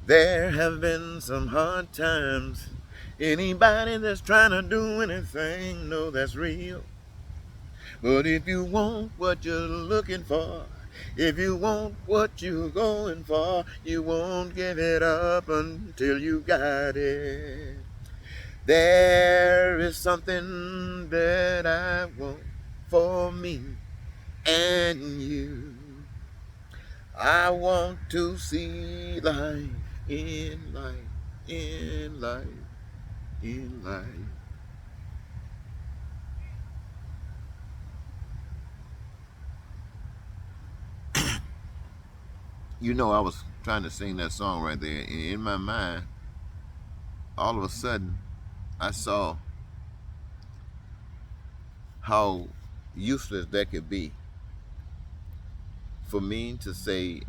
There have been some hard times. Anybody that's trying to do anything know that's real. But if you want what you're looking for, if you want what you're going for, you won't give it up until you got it. There is something that I want for me and you. I want to see life in life, in life, in life. You know, I was trying to sing that song right there. In my mind, all of a sudden, I saw how useless that could be for me to say,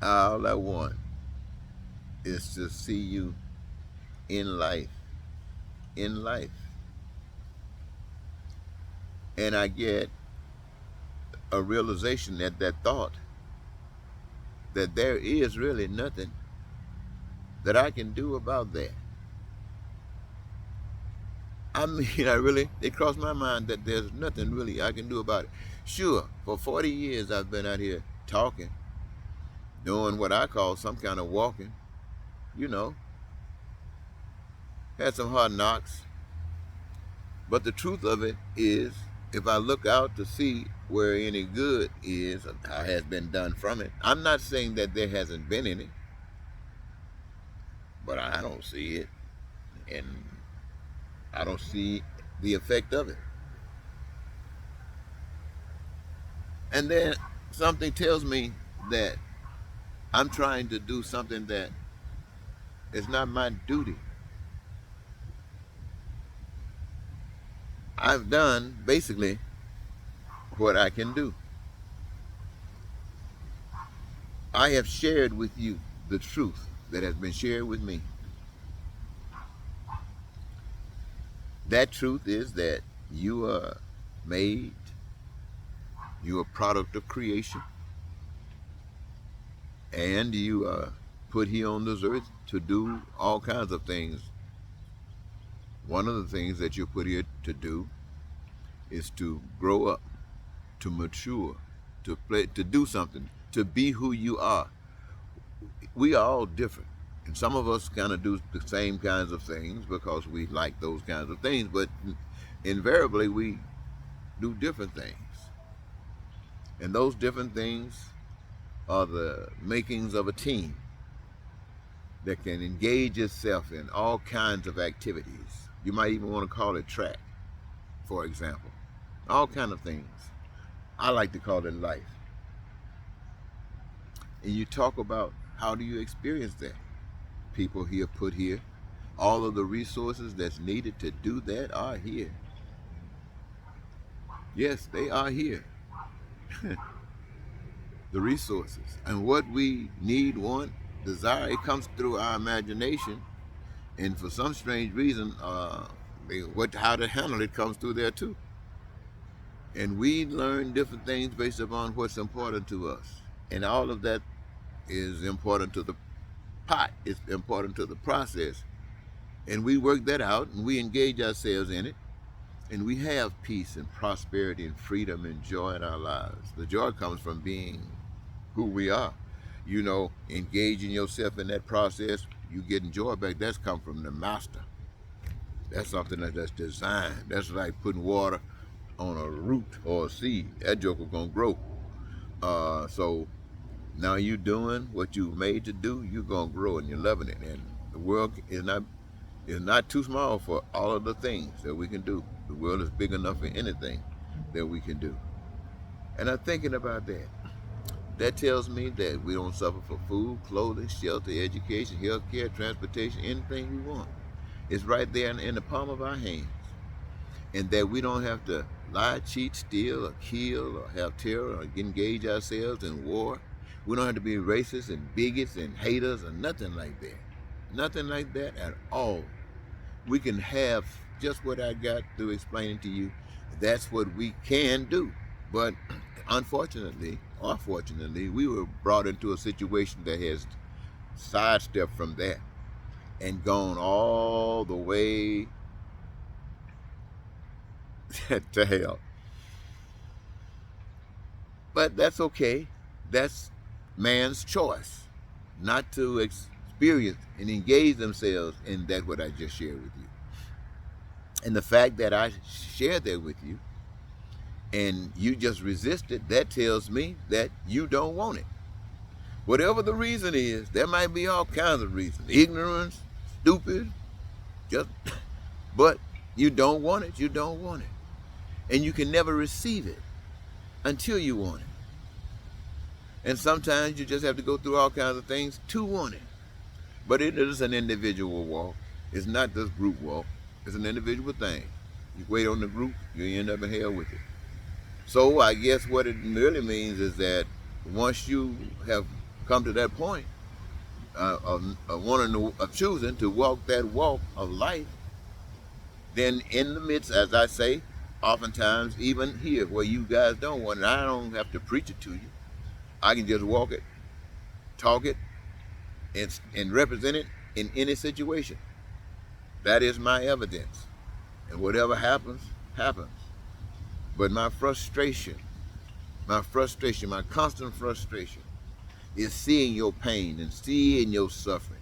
all I want is to see you in life, in life. And I get a realization at that thought that there is really nothing that I can do about that. I mean, it crossed my mind that there's nothing really I can do about it. Sure, for 40 years I've been out here talking, doing what I call some kind of walking, you know, had some hard knocks. But the truth of it is, if I look out to see where any good is or has been done from it, I'm not saying that there hasn't been any, but I don't see it. And I don't see the effect of it. And then something tells me that I'm trying to do something that is not my duty. I've done basically what I can do. I have shared with you the truth that has been shared with me. That truth is that you are made, you are a product of creation, and you are put here on this earth to do all kinds of things. One of the things that you're put here to do is to grow up, to mature, to play, to do something, to be who you are. We are all different. And some of us kind of do the same kinds of things because we like those kinds of things, but invariably we do different things. And those different things are the makings of a team that can engage itself in all kinds of activities. You might even want to call it track, for example. All kinds of things. I like to call it life. And you talk about how do you experience that? People here put here. All of the resources that's needed to do that are here. Yes, they are here. The resources. And what we need, want, desire, it comes through our imagination. And for some strange reason, how to handle it comes through there too. And we learn different things based upon what's important to us. And all of that is important to the pot. It's important to the process. And we work that out and we engage ourselves in it. And we have peace and prosperity and freedom and joy in our lives. The joy comes from being who we are. You know, engaging yourself in that process, you getting joy back. That's come from the master. That's something that's designed. That's like putting water on a root or a seed. That joker gonna grow. So now you doing what you made to do, you're gonna grow and you're loving it. And the world is not too small for all of the things that we can do. The world is big enough for anything that we can do. And I'm thinking about that. That tells me that we don't suffer for food, clothing, shelter, education, health care, transportation, anything we want. It's right there in the palm of our hands. And that we don't have to lie, cheat, steal, or kill, or have terror, or engage ourselves in war. We don't have to be racist and bigots and haters or nothing like that. Nothing like that at all. We can have just what I got through explaining to you. That's what we can do. But unfortunately, or fortunately, we were brought into a situation that has sidestepped from that and gone all the way to hell. But that's okay. That's man's choice not to experience and engage themselves in that what I just shared with you. And the fact that I shared that with you and you just resisted, that tells me that you don't want it. Whatever the reason is, there might be all kinds of reasons. Ignorance, stupid, just, but you don't want it, you don't want it. And you can never receive it until you want it. And sometimes you just have to go through all kinds of things to want it. But it is an individual walk. It's not this group walk. It's an individual thing. You wait on the group, you end up in hell with it. So I guess what it really means is that once you have come to that point of choosing to walk that walk of life, then in the midst, as I say, oftentimes even here where you guys don't want it, I don't have to preach it to you. I can just walk it, talk it, and represent it in any situation. That is my evidence. And whatever happens, happens. But my frustration, my constant frustration is seeing your pain and seeing your suffering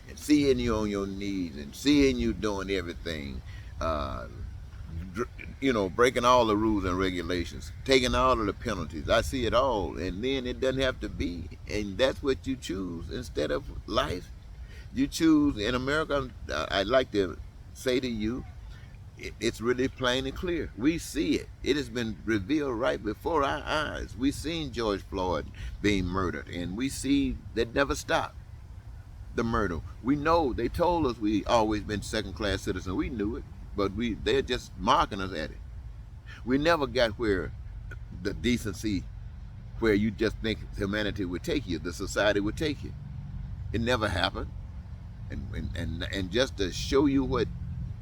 and seeing you on your knees and seeing you doing everything, breaking all the rules and regulations, taking all of the penalties. I see it all, and then it doesn't have to be. And that's what you choose instead of life. You choose. In America, I'd like to say to you, it's really plain and clear. We see it. It has been revealed right before our eyes. We've seen George Floyd being murdered, and we see that never stopped, the murder. We know they told us we always been second-class citizens. We knew it, but they're just marking us at it. We never got where the decency, where you just think humanity would take you, the society would take you. It never happened. And just to show you what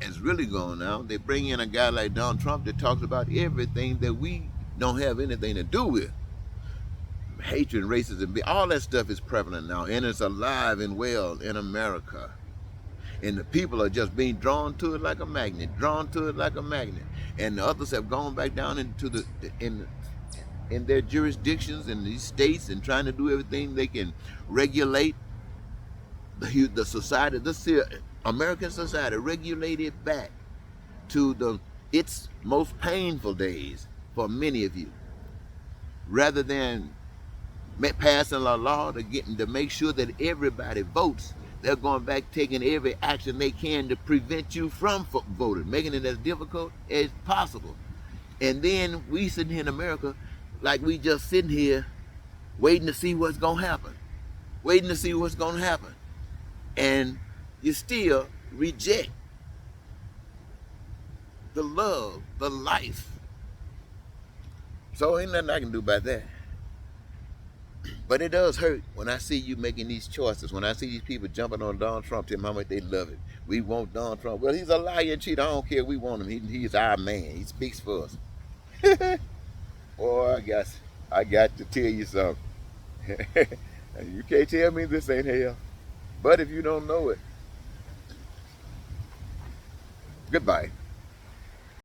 is really going on, they bring in a guy like Donald Trump that talks about everything that we don't have anything to do with. Hatred, racism, all that stuff is prevalent now, and it's alive and well in America. And the people are just being drawn to it like a magnet, And the others have gone back down into in their jurisdictions in these states and trying to do everything they can regulate the society, this here American society, regulate it back to its most painful days for many of you, rather than passing a law to make sure that everybody votes. They're going back taking every action they can to prevent you from voting, making it as difficult as possible. And then we sitting here in America like we just sitting here waiting to see what's going to happen, And you still reject the love, the life. So ain't nothing I can do about that. But it does hurt when I see you making these choices, when I see these people jumping on Donald Trump, telling how much they love it. We want Donald Trump. Well, he's a liar and cheater. I don't care. We want him. He's our man. He speaks for us. Boy, I got to tell you something. You can't tell me this ain't hell. But if you don't know it, goodbye.